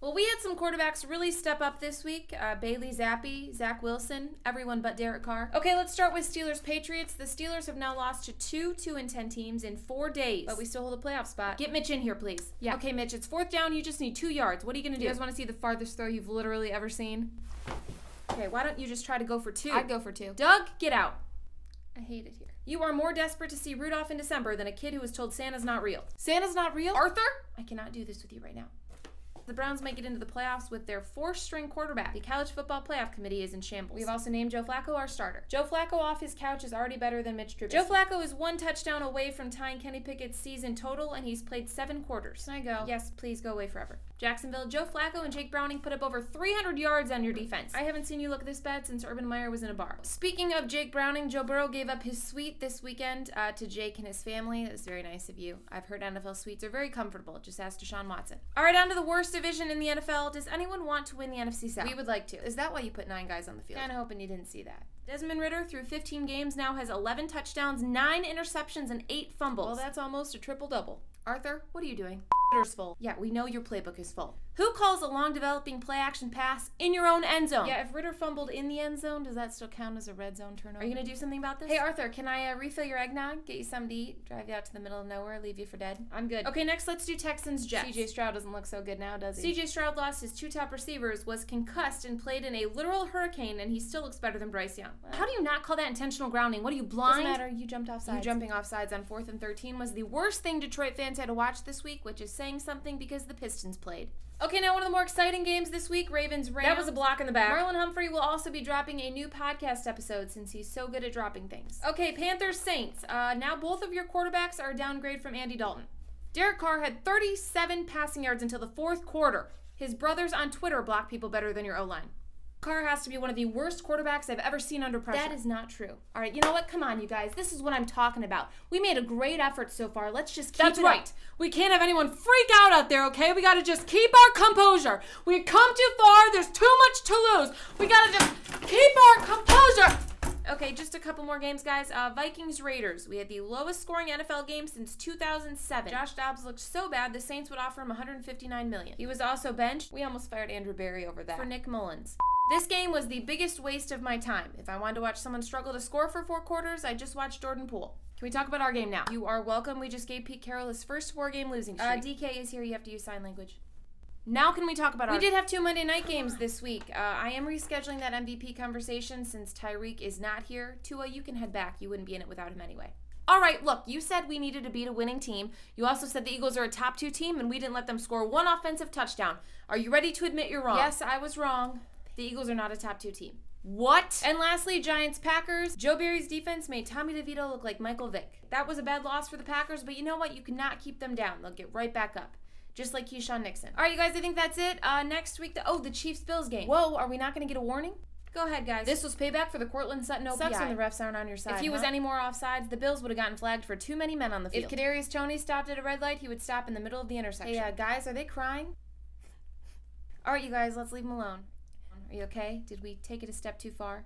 Well, we had some quarterbacks really step up this week. Bailey Zappi, Zach Wilson, everyone but Derek Carr. Okay, let's start with Steelers-Patriots. The Steelers have now lost to two 2-10 teams in 4 days, but we still hold a playoff spot. Get Mitch in here, please. Yeah. Okay, Mitch, it's 4th down. You just need 2 yards. What are you going to do? You guys want to see the farthest throw you've literally ever seen? Okay, why don't you just try to go for 2? I'd go for 2. Doug, get out. I hate it here. You are more desperate to see Rudolph in December than a kid who was told Santa's not real. Santa's not real? Arthur? I cannot do this with you right now. The Browns might get into the playoffs with their 4th-string quarterback. The College Football Playoff Committee is in shambles. We've also named Joe Flacco our starter. Joe Flacco off his couch is already better than Mitch Trubisky. Joe Flacco is 1 touchdown away from tying Kenny Pickett's season total, and he's played 7 quarters. Can I go? Yes, please go away forever. Jacksonville, Joe Flacco and Jake Browning put up over 300 yards on your defense. I haven't seen you look this bad since Urban Meyer was in a bar. Speaking of Jake Browning, Joe Burrow gave up his suite this weekend to Jake and his family. It was very nice of you. I've heard NFL suites are very comfortable. Just ask Deshaun Watson. All right, on to the worst division in the NFL. Does anyone want to win the NFC South? We would like to. Is that why you put 9 guys on the field? Kinda hoping you didn't see that. Desmond Ridder, through 15 games, now has 11 touchdowns, 9 interceptions, and 8 fumbles. Well, that's almost a triple-double. Arthur, what are you doing? Ritter's full. Yeah, we know your playbook is full. Who calls a long-developing play-action pass in your own end zone? Yeah, if Ridder fumbled in the end zone, does that still count as a red zone turnover? Are you going to do something about this? Hey, Arthur, can I refill your eggnog, get you something to eat, drive you out to the middle of nowhere, leave you for dead? I'm good. Okay, next let's do Texans-Jets. CJ Stroud doesn't look so good now, does he? CJ Stroud lost his 2 top receivers, was concussed, and played in a literal hurricane, and he still looks better than Bryce Young. Well, how do you not call that intentional grounding? What are you, blind? Doesn't matter, you jumped off sides. You jumping off sides on 4th and 13 was the worst thing Detroit fans had to watch this week, which is saying something because the Pistons played. Okay, now one of the more exciting games this week, Ravens-Rams. That was a block in the back. Marlon Humphrey will also be dropping a new podcast episode since he's so good at dropping things. Okay, Panthers-Saints. Now both of your quarterbacks are a downgrade from Andy Dalton. Derek Carr had 37 passing yards until the 4th quarter. His brothers on Twitter block people better than your O-line. Carr has to be one of the worst quarterbacks I've ever seen under pressure. That is not true. All right, you know what? Come on, you guys. This is what I'm talking about. We made a great effort so far. Let's just keep it up. That's right. We can't have anyone freak out there, okay? We got to just keep our composure. We've come too far. There's too much to lose. We got to just keep our composure. Okay, just a couple more games, guys. Vikings-Raiders. We had the lowest scoring NFL game since 2007. Josh Dobbs looked so bad, the Saints would offer him $159 million. He was also benched. We almost fired Andrew Berry over that. For Nick Mullins. This game was the biggest waste of my time. If I wanted to watch someone struggle to score for 4 quarters, I just watched Jordan Poole. Can we talk about our game now? You are welcome. We just gave Pete Carroll his first 4-game losing streak. DK is here. You have to use sign language. Now can we talk about our... We did have 2 Monday night games this week. I am rescheduling that MVP conversation since Tyreek is not here. Tua, you can head back. You wouldn't be in it without him anyway. All right, look, you said we needed to beat a winning team. You also said the Eagles are a top 2 team, and we didn't let them score 1 offensive touchdown. Are you ready to admit you're wrong? Yes, I was wrong. The Eagles are not a top 2 team. What? And lastly, Giants-Packers. Joe Barry's defense made Tommy DeVito look like Michael Vick. That was a bad loss for the Packers, but you know what? You cannot keep them down. They'll get right back up. Just like Keyshawn Nixon. All right, you guys, I think that's it. Next week, the Chiefs-Bills game. Whoa, are we not going to get a warning? Go ahead, guys. This was payback for the Cortland Sutton OPI. Sucks when the refs aren't on your side. If he was any more offsides, the Bills would have gotten flagged for too many men on the field. If Kadarius Toney stopped at a red light, he would stop in the middle of the intersection. Hey, guys, are they crying? All right, you guys, let's leave them alone. Are you okay? Did we take it a step too far?